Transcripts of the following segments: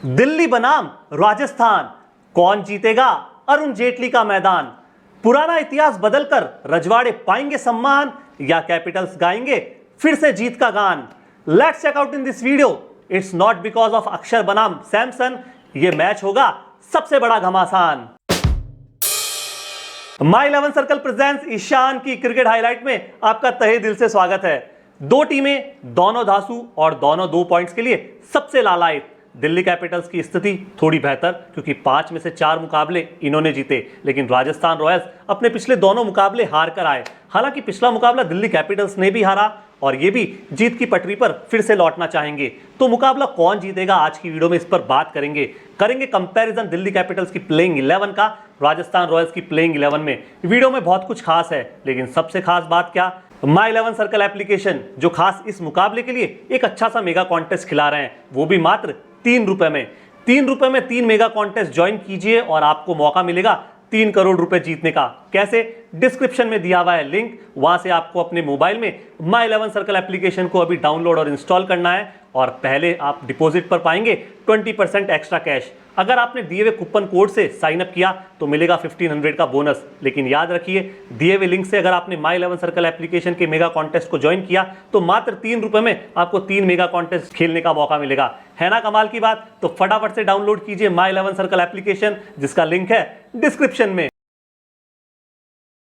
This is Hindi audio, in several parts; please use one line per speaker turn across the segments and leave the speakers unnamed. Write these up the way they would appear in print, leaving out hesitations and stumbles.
दिल्ली बनाम राजस्थान, कौन जीतेगा अरुण जेटली का मैदान। पुराना इतिहास बदलकर रजवाड़े पाएंगे सम्मान या कैपिटल्स गाएंगे फिर से जीत का गान। Let's check out in this video. It's not because of Axar बनाम सैमसन, ये मैच होगा सबसे बड़ा घमासान। माई 11 सर्कल प्रेजेंट्स ईशान की क्रिकेट हाईलाइट में आपका तहे दिल से स्वागत है। दो टीमें, दोनों धांसू और दोनों 2 पॉइंट्स के लिए सबसे लालायित। दिल्ली कैपिटल्स की स्थिति थोड़ी बेहतर क्योंकि 5 में से 4 मुकाबले इन्होंने जीते, लेकिन राजस्थान रॉयल्स अपने पिछले दोनों मुकाबले हार कर आए। हालांकि पिछला मुकाबला दिल्ली कैपिटल्स ने भी हारा और ये भी जीत की पटरी पर फिर से लौटना चाहेंगे। तो मुकाबला कौन जीतेगा, आज की वीडियो में इस पर बात करेंगे कंपैरिजन दिल्ली कैपिटल्स की प्लेइंग 11 का राजस्थान रॉयल्स की प्लेइंग 11 में। वीडियो में बहुत कुछ खास है, लेकिन सबसे खास बात क्या, माई 11 सर्कल एप्लीकेशन जो खास इस मुकाबले के लिए एक अच्छा सा मेगा कॉन्टेस्ट खिला रहे हैं, वो भी मात्र 3 रुपए में। 3 रुपए में 3 मेगा कॉन्टेस्ट ज्वाइन कीजिए और आपको मौका मिलेगा 3 करोड़ रुपए जीतने का। कैसे? डिस्क्रिप्शन में दिया हुआ है लिंक, वहां से आपको अपने मोबाइल में माई 11 सर्कल एप्लीकेशन को अभी डाउनलोड और इंस्टॉल करना है और पहले आप डिपॉजिट पर पाएंगे 20% एक्स्ट्रा कैश। अगर आपने दिए हुए कूपन कोड से साइन अप किया तो मिलेगा 1500 का बोनस। लेकिन याद रखिए, दिए हुए लिंक से अगर आपने माई 11 सर्कल एप्लीकेशन के मेगा कॉन्टेस्ट को ज्वाइन किया तो मात्र 3 रुपए में आपको 3 मेगा कॉन्टेस्ट खेलने का मौका मिलेगा। है ना कमाल की बात? तो फटाफट से डाउनलोड कीजिए माई 11 सर्कल एप्लीकेशन, जिसका लिंक है डिस्क्रिप्शन में।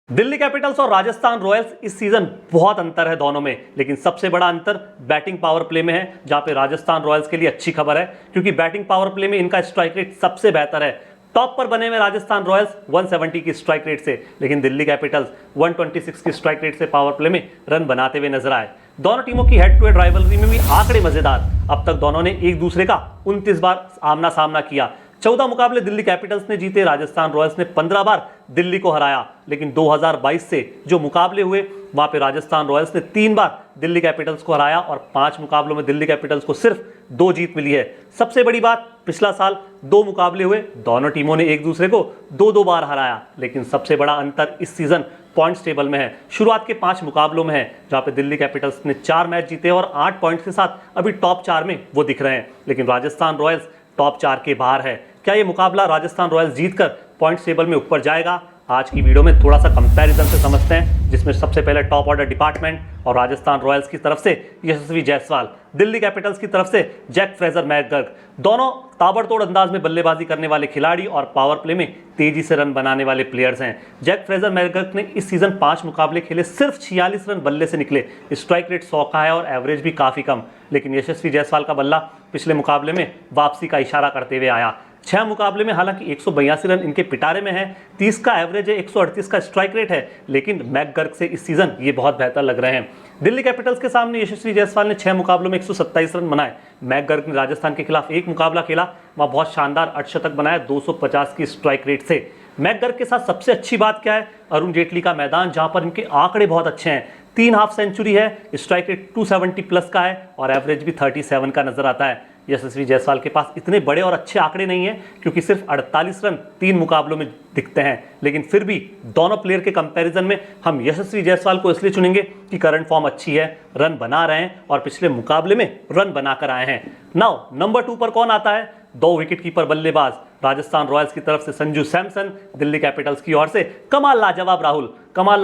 दिल्ली कैपिटल्स और राजस्थान रॉयल्स इस सीजन बहुत अंतर है दोनों में, लेकिन सबसे बड़ा अंतर बैटिंग पावर प्ले में है, जहां पे राजस्थान रॉयल्स के लिए अच्छी खबर है क्योंकि बैटिंग पावर प्ले में इनका स्ट्राइक रेट सबसे बेहतर है। टॉप पर बने हुए राजस्थान रॉयल्स 170 की स्ट्राइक रेट से, लेकिन दिल्ली कैपिटल्स 126 की स्ट्राइक रेट से पावर प्ले में रन बनाते हुए नजर आए। दोनों टीमों की हेड टू हेड राइवलरी में भी आंकड़े मजेदार। अब तक दोनों ने एक दूसरे का 29 बार आमना सामना किया। 14 मुकाबले दिल्ली कैपिटल्स ने जीते, राजस्थान रॉयल्स ने 15 बार दिल्ली को हराया। लेकिन 2022 से जो मुकाबले हुए वहां पे राजस्थान रॉयल्स ने 3 बार दिल्ली कैपिटल्स को हराया और 5 मुकाबलों में दिल्ली कैपिटल्स को सिर्फ 2 जीत मिली है। सबसे बड़ी बात, पिछला साल 2 मुकाबले हुए, दोनों टीमों ने एक दूसरे को 2-2 बार हराया। लेकिन सबसे बड़ा अंतर इस सीजन पॉइंट्स टेबल में है। शुरुआत के 5 मुकाबलों में है, जहां पे दिल्ली कैपिटल्स ने 4 मैच जीते और 8 पॉइंट्स के साथ अभी टॉप 4 में वो दिख रहे हैं। लेकिन राजस्थान रॉयल्स टॉप 4 के बाहर है। क्या ये मुकाबला राजस्थान रॉयल्स जीतकर पॉइंट्स टेबल में ऊपर जाएगा? आज की वीडियो में थोड़ा सा कंपैरिजन से समझते हैं, जिसमें सबसे पहले टॉप ऑर्डर डिपार्टमेंट और राजस्थान रॉयल्स की तरफ से यशस्वी जायसवाल, दिल्ली कैपिटल्स की तरफ से जैक फ्रेजर मैकगर्क। दोनों ताबड़तोड़ अंदाज में बल्लेबाजी करने वाले खिलाड़ी और पावर प्ले में तेजी से रन बनाने वाले प्लेयर्स हैं। जैक फ्रेजर मैकगर्क ने इस सीजन 5 मुकाबले खेले, सिर्फ 46 रन बल्ले से निकले। स्ट्राइक रेट 100 का है और एवरेज भी काफी कम। लेकिन यशस्वी जायसवाल का बल्ला पिछले मुकाबले में वापसी का इशारा करते हुए आया। 6 मुकाबले में हालांकि 182 रन इनके पिटारे में है, 30 का एवरेज है, 138 का स्ट्राइक रेट है, लेकिन मैकगर्क से इस सीजन ये बहुत बेहतर लग रहे हैं। दिल्ली कैपिटल्स के सामने यशस्वी जायसवाल ने 6 मुकाबलों में 127 रन बनाए। मैकगर्क ने राजस्थान के खिलाफ 1 मुकाबला खेला, वहां बहुत शानदार अर्धशतक बनाया 250 की स्ट्राइक रेट से। मैकगर्क के साथ सबसे अच्छी बात क्या है? अरुण जेटली का मैदान, जहां पर इनके आंकड़े बहुत अच्छे हैं। 3 हाफ सेंचुरी है, स्ट्राइक रेट 270 प्लस का है और एवरेज भी 37 का नजर आता है। यशस्वी जायसवाल के पास इतने बड़े और अच्छे आंकड़े नहीं है क्योंकि सिर्फ 48 रन 3 मुकाबलों में दिखते हैं, लेकिन फिर भी दोनों प्लेयर के कंपैरिजन में हम यशस्वी जायसवाल को इसलिए चुनेंगे कि करंट फॉर्म अच्छी है, रन बना रहे हैं और पिछले मुकाबले में रन बनाकर आए हैं। नाउ नंबर 2 पर कौन आता है? 2 विकेट कीपर बल्लेबाज, राजस्थान रॉयल्स की तरफ से संजू सैमसन, दिल्ली कैपिटल्स की ओर से कमाल लाजवाब राहुल। कमाल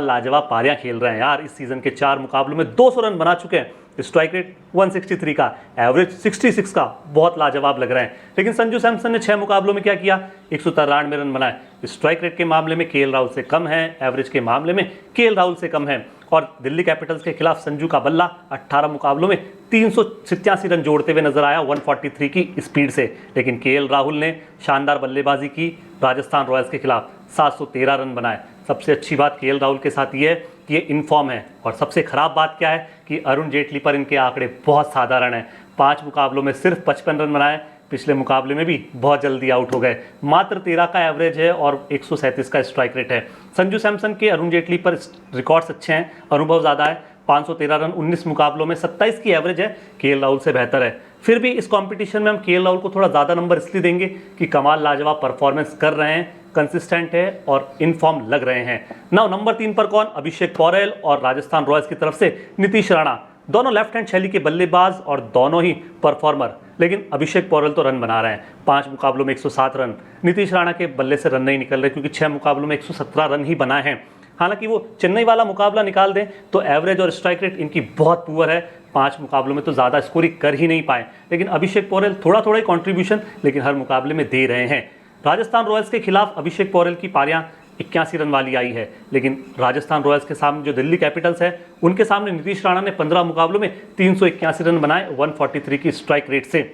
लाजवाब पारियां खेल रहे हैं यार। इस सीजन के 4 मुकाबलों में 200 रन बना चुके हैं, स्ट्राइक रेट 163 का, एवरेज 66 का, बहुत लाजवाब लग रहे हैं। लेकिन संजू सैमसन ने 6 मुकाबलों में क्या किया? 193 रन बनाए। स्ट्राइक रेट के मामले में केएल राहुल से कम है, एवरेज के मामले में केएल राहुल से कम है। और दिल्ली कैपिटल्स के खिलाफ संजू का बल्ला 18 मुकाबलों में 387 रन जोड़ते हुए नजर आया 143 की स्पीड से। लेकिन केएल राहुल ने शानदार बल्लेबाजी की, राजस्थान रॉयल्स के खिलाफ 713 रन बनाए। सबसे अच्छी बात केएल राहुल के साथ ये है कि ये इनफॉर्म है, और सबसे खराब बात क्या है कि अरुण जेटली पर इनके आंकड़े बहुत साधारण हैं। 5 मुकाबलों में सिर्फ 55 रन बनाए, पिछले मुकाबले में भी बहुत जल्दी आउट हो गए। मात्र 13 का एवरेज है और 137 का स्ट्राइक रेट है। संजू सैमसन के अरुण जेटली पर रिकॉर्ड्स अच्छे हैं, अनुभव ज़्यादा है। 513 रन 19 मुकाबलों में, 27 की एवरेज है, केएल राहुल से बेहतर है। फिर भी इस कंपटीशन में हम केएल राहुल को थोड़ा ज़्यादा नंबर इसलिए देंगे कि कमाल लाजवाब परफॉर्मेंस कर रहे हैं, कंसिस्टेंट है और इन फॉर्म लग रहे हैं। नाउ नंबर 3 पर कौन? अभिषेक पौरेल और राजस्थान रॉयल्स की तरफ से नीतीश राणा। दोनों लेफ्ट हैंड शैली के बल्लेबाज और दोनों ही परफॉर्मर, लेकिन अभिषेक पौरेल तो रन बना रहे हैं। 5 मुकाबलों में 107 रन। नीतीश राणा के बल्ले से रन नहीं निकल रहे क्योंकि 6 मुकाबलों में 117 रन ही बनाए हैं। हालांकि वो चेन्नई वाला मुकाबला निकाल दें तो एवरेज और स्ट्राइक रेट इनकी बहुत पुअर है। 5 मुकाबलों में तो ज़्यादा स्कोरिंग कर ही नहीं पाए, लेकिन अभिषेक पौरेल थोड़ा थोड़ा ही कॉन्ट्रीब्यूशन लेकिन हर मुकाबले में दे रहे हैं। राजस्थान रॉयल्स के खिलाफ अभिषेक पौरेल की पारियां 81 रन वाली आई है, लेकिन राजस्थान रॉयल्स के सामने जो दिल्ली कैपिटल्स है उनके सामने नीतीश राणा ने 15 मुकाबलों में 381 रन बनाए 143 की स्ट्राइक रेट से।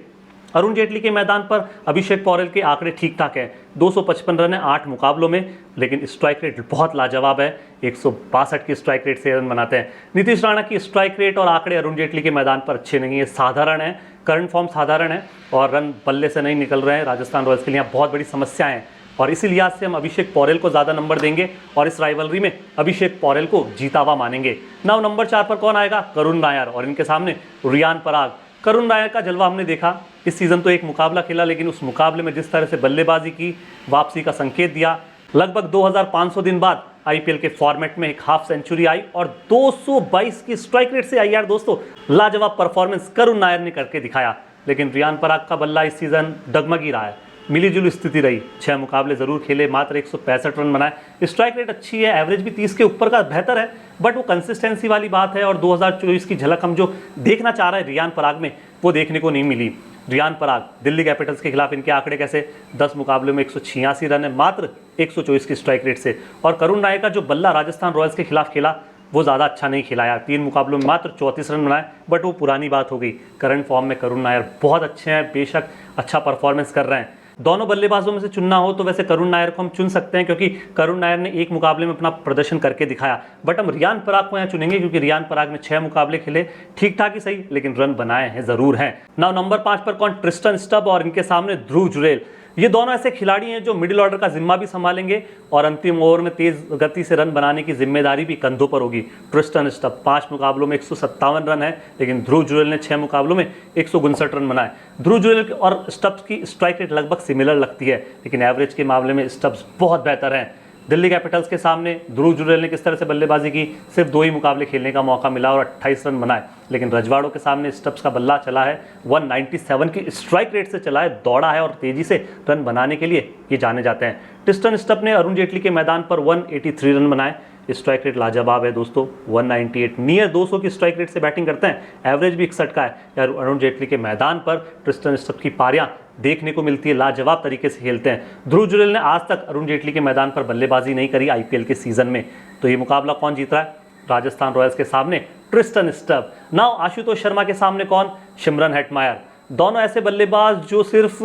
अरुण जेटली के मैदान पर अभिषेक पौरेल के आंकड़े ठीक ठाक हैं, 255 रन है 8 मुकाबलों में, लेकिन स्ट्राइक रेट बहुत लाजवाब है, 162 की स्ट्राइक रेट से रन बनाते हैं। नीतीश राणा की स्ट्राइक रेट और आंकड़े अरुण जेटली के मैदान पर अच्छे नहीं है, साधारण है, करंट फॉर्म साधारण है और रन बल्ले से नहीं निकल रहे हैं। राजस्थान रॉयल्स के लिए यहाँ बहुत बड़ी समस्या है और इसी लिहाज से हम अभिषेक पौरेल को ज़्यादा नंबर देंगे और इस राइवलरी में अभिषेक पौरेल को जीता हुआ मानेंगे। नाउ नंबर 4 पर कौन आएगा? करुण नायर और इनके सामने रियान पराग। करुण नायर का जलवा हमने देखा, इस सीज़न तो एक मुकाबला खेला, लेकिन उस मुकाबले में जिस तरह से बल्लेबाजी की, वापसी का संकेत दिया। लगभग 2500 दिन बाद आईपीएल के फॉर्मेट में एक हाफ सेंचुरी आई और 222 की स्ट्राइक रेट से आई। यार दोस्तों, लाजवाब परफॉर्मेंस करुण नायर ने करके दिखाया, लेकिन रियान पराग का बल्ला इस सीज़न डगमग ही रहा है, मिली जुली स्थिति रही। 6 मुकाबले जरूर खेले, मात्र 165 रन बनाए। स्ट्राइक रेट अच्छी है, एवरेज भी 30 के ऊपर का बेहतर है, बट वो कंसिस्टेंसी वाली बात है और 2024 की झलक हम जो देखना चाह रहे हैं रियान पराग में, वो देखने को नहीं मिली। रियान पराग दिल्ली कैपिटल्स के खिलाफ इनके आंकड़े कैसे? 10 मुकाबलों में 186 रन है, मात्र 124 की स्ट्राइक रेट से। और करुण नायर का जो बल्ला राजस्थान रॉयल्स के खिलाफ खेला वो ज़्यादा अच्छा नहीं खिलाया, 3 मुकाबलों में मात्र 34 रन बनाए, बट वो पुरानी बात हो गई। करंट फॉर्म में करुण नायर बहुत अच्छे हैं, बेशक अच्छा परफॉर्मेंस कर रहे हैं। दोनों बल्लेबाजों में से चुनना हो तो वैसे करुण नायर को हम चुन सकते हैं, क्योंकि करुण नायर ने एक मुकाबले में अपना प्रदर्शन करके दिखाया, बट हम रियान पराग को यहाँ चुनेंगे क्योंकि रियान पराग ने 6 मुकाबले खेले, ठीक ठाक ही सही, लेकिन रन बनाए हैं ज़रूर हैं। नाउ नंबर 5 पर कौन? ट्रिस्टन स्टब और इनके सामने ध्रुव जुरेल। ये दोनों ऐसे खिलाड़ी हैं जो मिडिल ऑर्डर का जिम्मा भी संभालेंगे और अंतिम ओवर में तेज गति से रन बनाने की जिम्मेदारी भी कंधों पर होगी। ट्रिस्टन स्टब 5 मुकाबलों में 157 रन है, लेकिन ध्रुव जुरेल ने 6 मुकाबलों में 159 रन बनाए। ध्रुव जुरेल और स्टब्स की स्ट्राइक रेट लगभग सिमिलर लगती है, लेकिन एवरेज के मामले में स्टब्स बहुत बेहतर हैं। दिल्ली कैपिटल्स के सामने ध्रुव जुरेल ने किस तरह से बल्लेबाजी की? सिर्फ 2 ही मुकाबले खेलने का मौका मिला और 28 रन बनाए, लेकिन रजवाड़ों के सामने स्टब्स का बल्ला चला है 197 की स्ट्राइक रेट से चला है, दौड़ा है और तेजी से रन बनाने के लिए ये जाने जाते हैं। ट्रिस्टन स्टब ने अरुण जेटली के मैदान पर 183 रन बनाए, स्ट्राइक रेट लाजवाब है दोस्तों, 198 नियर 200 की स्ट्राइक रेट से बैटिंग करते हैं, एवरेज भी 61 का है। यार अरुण जेटली के मैदान पर ट्रिस्टन स्टब की पारियां देखने को मिलती है, लाजवाब तरीके से खेलते हैं। ध्रुव जुरेल ने आज तक अरुण जेटली के मैदान पर बल्लेबाजी नहीं करी आईपीएल के सीजन में, तो ये मुकाबला कौन जीत रहा है? राजस्थान रॉयल्स के सामने Tristan stub. Now Ashutosh Sharma के सामने कौन? Shimron Hetmyer. दोनों ऐसे बल्लेबाज जो सिर्फ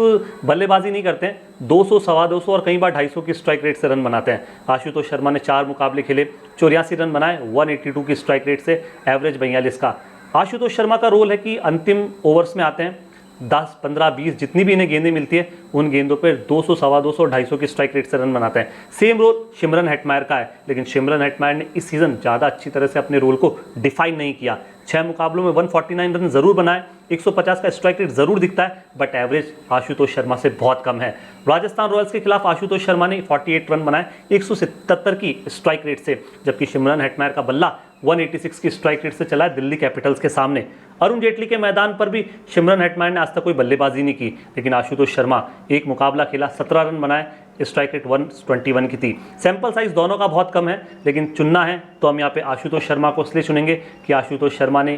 बल्लेबाजी नहीं करते हैं, 200, 250 और कई बार 250 की स्ट्राइक रेट से रन बनाते हैं। आशुतोष शर्मा ने 4 मुकाबले खेले, 84 रन बनाए 182 की स्ट्राइक रेट से, एवरेज 42 का। आशुतोष शर्मा का रोल है कि अंतिम ओवर्स में आते हैं, 10, 15, 20 जितनी भी इन्हें गेंदें मिलती है उन गेंदों पर 200, 250 और 250 की स्ट्राइक रेट से रन बनाते हैं। सेम रोल शिमरन हेटमायर का है, लेकिन शिमरन हेटमायर ने इस सीज़न ज़्यादा अच्छी तरह से अपने रोल को डिफाइन नहीं किया। 6 मुकाबलों में 149 रन जरूर बनाए, 150 का स्ट्राइक रेट जरूर दिखता है, बट एवरेज आशुतोष शर्मा से बहुत कम है। राजस्थान रॉयल्स के खिलाफ आशुतोष शर्मा ने 48 रन बनाए 177 की स्ट्राइक रेट से, जबकि शिमरन हेटमायर का बल्ला 186 की स्ट्राइक रेट से चला है दिल्ली कैपिटल्स के सामने। अरुण जेटली के मैदान पर भी शिमरन हेटमायर ने आज तक कोई बल्लेबाजी नहीं की, लेकिन आशुतोष शर्मा एक मुकाबला खेला, 17 रन बनाए, स्ट्राइक रेट 121 की थी। सैंपल साइज दोनों का बहुत कम है, लेकिन चुनना है तो हम यहाँ पे आशुतोष शर्मा को इसलिए चुनेंगे कि आशुतोष शर्मा ने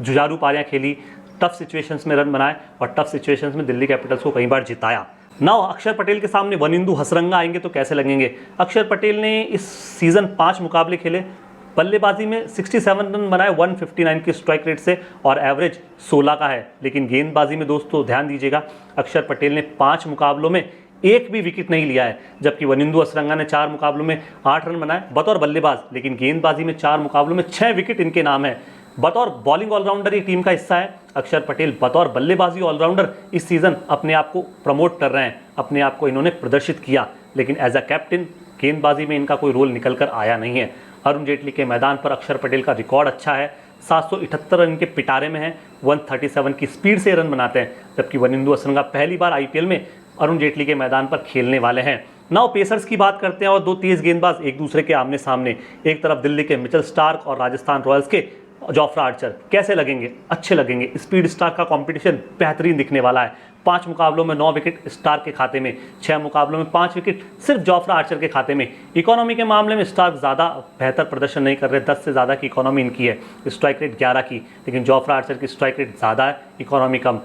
जुझारू पारियां खेली, टफ सिचुएशंस में रन बनाए और टफ सिचुएशंस में दिल्ली कैपिटल्स को कई बार जिताया। नाउ अक्षर पटेल के सामने वनिंदु हसरंगा आएंगे तो कैसे लगेंगे? अक्षर पटेल ने इस सीज़न 5 मुकाबले खेले, बल्लेबाजी में 67 रन बनाए 159 की स्ट्राइक रेट से और एवरेज 16 का है, लेकिन गेंदबाजी में दोस्तों ध्यान दीजिएगा, अक्षर पटेल ने 5 मुकाबलों में एक भी विकेट नहीं लिया है, जबकि वनिंदु हसरंगा ने 4 मुकाबलों में 8 रन बनाए बतौर बल्लेबाज, लेकिन गेंदबाजी में 4 मुकाबलों में 6 विकेट इनके नाम है। बतौर बॉलिंग ऑलराउंडर ये टीम का हिस्सा है, अक्षर पटेल बतौर बल्लेबाजी ऑलराउंडर इस सीज़न अपने आप को प्रमोट कर रहे हैं, अपने आप को इन्होंने प्रदर्शित किया, लेकिन एज अ कैप्टन गेंदबाजी में इनका कोई रोल निकल कर आया नहीं है। अरुण जेटली के मैदान पर अक्षर पटेल का रिकॉर्ड अच्छा है, 778 रन के पिटारे में है, 137 की स्पीड से रन बनाते हैं, जबकि वनिंदु हसरंगा पहली बार आईपीएल में अरुण जेटली के मैदान पर खेलने वाले हैं। नाउ पेसर्स की बात करते हैं और 2 तेज गेंदबाज एक दूसरे के आमने सामने, एक तरफ दिल्ली के मिचेल स्टार्क और राजस्थान रॉयल्स के जोफ्रा आर्चर कैसे लगेंगे? अच्छे लगेंगे। स्पीड स्टार का कंपटीशन बेहतरीन दिखने वाला है। 5 मुकाबलों में 9 विकेट स्टार के खाते में, 6 मुकाबलों में 5 विकेट सिर्फ जोफ्रा आर्चर के खाते में। इकोनॉमी के मामले में स्टार ज़्यादा बेहतर प्रदर्शन नहीं कर रहे, 10 से ज़्यादा की इकोनॉमी इनकी है, स्ट्राइक रेट 11 की, लेकिन जोफ्रा आर्चर की स्ट्राइक रेट ज़्यादा है, इकोनॉमी कम।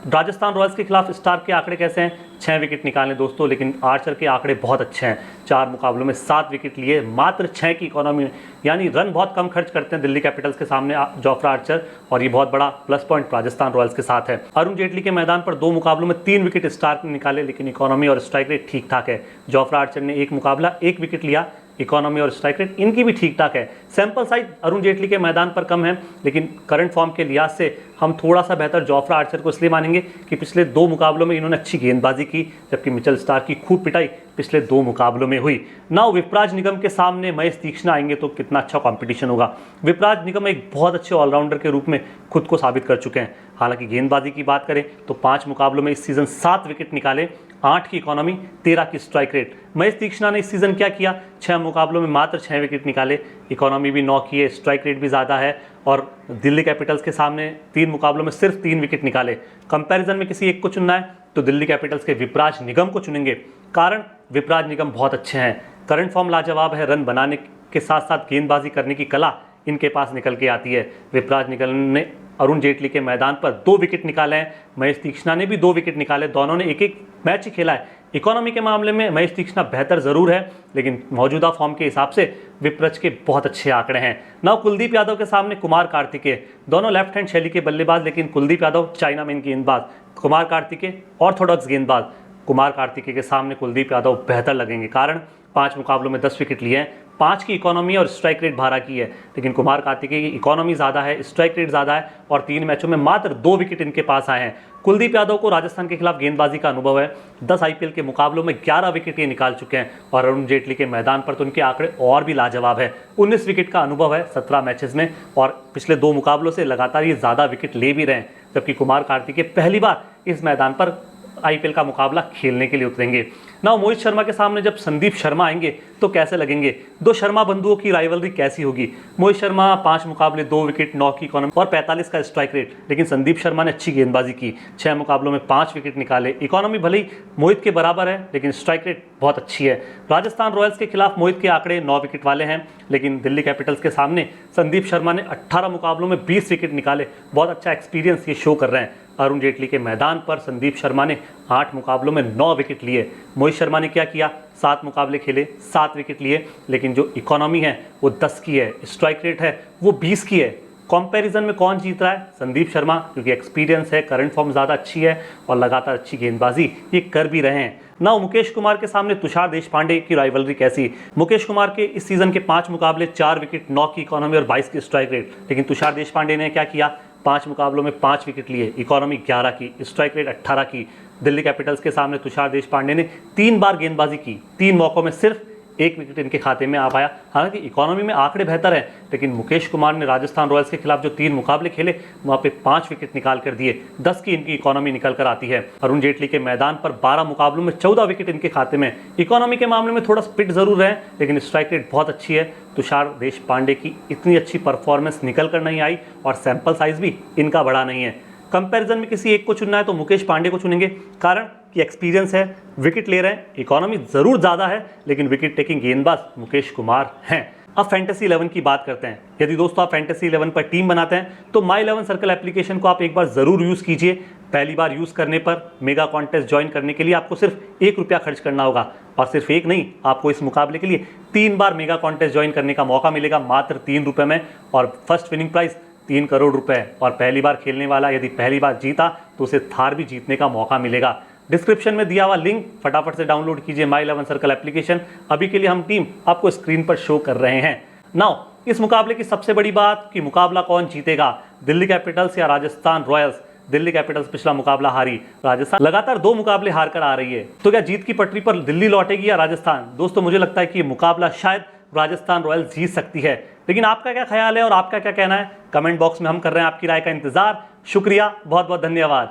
राजस्थान रॉयल्स के खिलाफ स्टार के आंकड़े कैसे हैं? 6 विकेट निकाले दोस्तों, लेकिन आर्चर के आंकड़े बहुत अच्छे हैं। 4 मुकाबलों में 7 विकेट लिए, मात्र 6 की इकोनॉमी, यानी रन बहुत कम खर्च करते हैं दिल्ली कैपिटल्स के सामने जोफ्रा आर्चर, और ये बहुत बड़ा प्लस पॉइंट राजस्थान रॉयल्स के साथ है। अरुण जेटली के मैदान पर 2 मुकाबलों में 3 विकेट स्टार ने निकाले, लेकिन इकोनॉमी और स्ट्राइक रेट ठीक ठाक है। जोफ्रा आर्चर ने 1 मुकाबला 1 विकेट लिया, इकोनॉमी और स्ट्राइक रेट इनकी भी ठीक ठाक है। सैंपल साइज अरुण जेटली के मैदान पर कम है, लेकिन करंट फॉर्म के लिहाज से हम थोड़ा सा बेहतर जोफ्रा आर्चर को इसलिए मानेंगे कि पिछले 2 मुकाबलों में इन्होंने अच्छी गेंदबाजी की, जबकि मिचेल स्टार की खूब पिटाई पिछले 2 मुकाबलों में हुई। नाउ विपराज निगम के सामने महेश तीक्ष्ण आएंगे तो कितना अच्छा कंपटीशन होगा। विपराज निगम एक बहुत अच्छे ऑलराउंडर के रूप में खुद को साबित कर चुके हैं। हालांकि गेंदबाजी की बात करें तो 5 मुकाबलों में इस सीजन 7 विकेट निकाले, 8 की इकोनॉमी, 13 की स्ट्राइक रेट। महेश तीक्ष्ण ने इस सीजन क्या किया? 6 मुकाबलों में मात्र 6 विकेट निकाले, इकोनॉमी भी 9 की है, स्ट्राइक रेट भी ज़्यादा है, और दिल्ली कैपिटल्स के सामने 3 मुकाबलों में सिर्फ 3 विकेट निकाले। कंपैरिजन में किसी एक को चुनना है तो दिल्ली कैपिटल्स के विपराज निगम को चुनेंगे, कारण विपराज निगम बहुत अच्छे हैं, करंट फॉर्म लाजवाब है, रन बनाने के साथ साथ गेंदबाजी करने की कला इनके पास निकल के आती है। विपराज निगम ने अरुण जेटली के मैदान पर 2 विकेट निकाले हैं, महेश तीक्ष्ण ने भी 2 विकेट निकाले, दोनों ने एक एक मैच ही खेला है। इकोनॉमी के मामले में महेश तीक्ष्ण बेहतर ज़रूर है, लेकिन मौजूदा फॉर्म के हिसाब से विपरज के बहुत अच्छे आंकड़े हैं। नाउ कुलदीप यादव के सामने कुमार कार्तिकेय, दोनों लेफ्ट हैंड शैली के बल्लेबाज, लेकिन कुलदीप यादव चाइनामैन गेंदबाज, कुमार कार्तिकेय ऑर्थोडॉक्स गेंदबाज। कुमार कार्तिकेय के सामने कुलदीप यादव बेहतर लगेंगे, कारण 5 मुकाबलों में 10 विकेट लिए हैं, 5 की इकोनॉमी और स्ट्राइक रेट 12 की है, लेकिन कुमार कार्तिकेय की इकोनॉमी ज़्यादा है, स्ट्राइक रेट ज़्यादा है, और 3 मैचों में मात्र 2 विकेट इनके पास आए हैं। कुलदीप यादव को राजस्थान के खिलाफ गेंदबाजी का अनुभव है, 10 आईपीएल के मुकाबलों में 11 विकेट ये निकाल चुके हैं, और अरुण जेटली के मैदान पर तो उनके आंकड़े और भी लाजवाब है। 19 विकेट का अनुभव है 17 मैचेस में, और पिछले 2 मुकाबलों से लगातार ये ज़्यादा विकेट ले भी रहे हैं, जबकि कुमार कार्तिकेय पहली बार इस मैदान पर आईपीएल का मुकाबला खेलने के लिए उतरेंगे। ना मोहित शर्मा के सामने जब संदीप शर्मा आएंगे तो कैसे लगेंगे? 2 शर्मा बंधुओं की राइवलरी कैसी होगी? मोहित शर्मा 5 मुकाबले 2 विकेट, 9 की इकोनॉमी और 45 का स्ट्राइक रेट, लेकिन संदीप शर्मा ने अच्छी गेंदबाजी की, 6 मुकाबलों में 5 विकेट निकाले, इकोनॉमी भले ही मोहित के बराबर है, लेकिन स्ट्राइक रेट बहुत अच्छी है। राजस्थान रॉयल्स के खिलाफ मोहित के आंकड़े 9 विकेट वाले हैं, लेकिन दिल्ली कैपिटल्स के सामने संदीप शर्मा ने 18 मुकाबलों में 20 विकेट निकाले, बहुत अच्छा एक्सपीरियंस ये शो कर रहे हैं। अरुण जेटली के मैदान पर संदीप शर्मा ने 8 मुकाबलों में 9 विकेट लिए। मोहित शर्मा ने क्या किया? 7 मुकाबले खेले, 7 विकेट लिए, लेकिन जो इकोनॉमी है वो 10 की है, स्ट्राइक रेट है वो 20 की है। कंपैरिजन में कौन जीत रहा है? संदीप शर्मा, क्योंकि एक्सपीरियंस है, करंट फॉर्म ज़्यादा अच्छी है और लगातार अच्छी गेंदबाजी ये कर भी रहे हैं। ना मुकेश कुमार के सामने तुषार देशपांडे की राइवलरी कैसी? मुकेश कुमार के इस सीजन के 5 मुकाबले 4 विकेट, 9 की इकोनॉमी और 22 की स्ट्राइक रेट, लेकिन तुषार देशपांडे ने क्या किया? 5 मुकाबलों में 5 विकेट लिए, इकोनॉमी 11 की, स्ट्राइक रेट 18 की। दिल्ली कैपिटल्स के सामने तुषार देशपांडे ने 3 बार गेंदबाजी की, 3 मौकों में सिर्फ 1 विकेट इनके खाते में आ पाया। हालांकि इकोनॉमी में आंकड़े बेहतर है, लेकिन मुकेश कुमार ने राजस्थान रॉयल्स के खिलाफ जो 3 मुकाबले खेले वहाँ पे 5 विकेट निकाल कर दिए, 10 की इनकी इकोनॉमी निकल कर आती है। अरुण जेटली के मैदान पर 12 मुकाबलों में 14 विकेट इनके खाते में। इकोनॉमी के मामले में थोड़ा स्पिट जरूर है, लेकिन स्ट्राइक रेट बहुत अच्छी है। तुषार देशपांडे की इतनी अच्छी परफॉर्मेंस निकल कर नहीं आई, और सैंपल साइज भी इनका बड़ा नहीं है। कंपैरिजन में किसी एक को चुनना है तो मुकेश पांडे को चुनेंगे, कारण कि एक्सपीरियंस है, विकेट ले रहे हैं, इकोनॉमी ज़रूर ज़्यादा है, लेकिन विकेट टेकिंग गेंदबाज मुकेश कुमार हैं। अब फैंटेसी 11 की बात करते हैं। यदि दोस्तों आप फैंटेसी 11 पर टीम बनाते हैं तो माई 11 सर्कल एप्लीकेशन को आप एक बार ज़रूर यूज़ कीजिए। पहली बार यूज़ करने पर मेगा कॉन्टेस्ट ज्वाइन करने के लिए आपको सिर्फ 1 रुपया खर्च करना होगा, और सिर्फ 1 नहीं, आपको इस मुकाबले के लिए 3 बार मेगा कॉन्टेस्ट ज्वाइन करने का मौका मिलेगा मात्र 3 रुपये में, और फर्स्ट विनिंग प्राइस 3 करोड़ रुपए। और पहली बार खेलने वाला यदि पहली बार जीता तो उसे थार भी जीतने का मौका मिलेगा। डिस्क्रिप्शन में दिया हुआ लिंक फटाफट से डाउनलोड कीजिए माई 11 सर्कल एप्लीकेशन। अभी के लिए हम टीम आपको स्क्रीन पर शो कर रहे हैं। नाउ इस मुकाबले की सबसे बड़ी बात कि मुकाबला कौन जीतेगा, दिल्ली कैपिटल्स या राजस्थान रॉयल्स। दिल्ली कैपिटल्स पिछला मुकाबला हारी, राजस्थान लगातार 2 मुकाबले हार कर आ रही है, तो क्या जीत की पटरी पर दिल्ली लौटेगी या राजस्थान? दोस्तों मुझे लगता है कि ये मुकाबला शायद राजस्थान रॉयल्स जीत सकती है, लेकिन आपका क्या ख्याल है और आपका क्या कहना है? कमेंट बॉक्स में हम कर रहे हैं आपकी राय का इंतजार। शुक्रिया, बहुत बहुत धन्यवाद।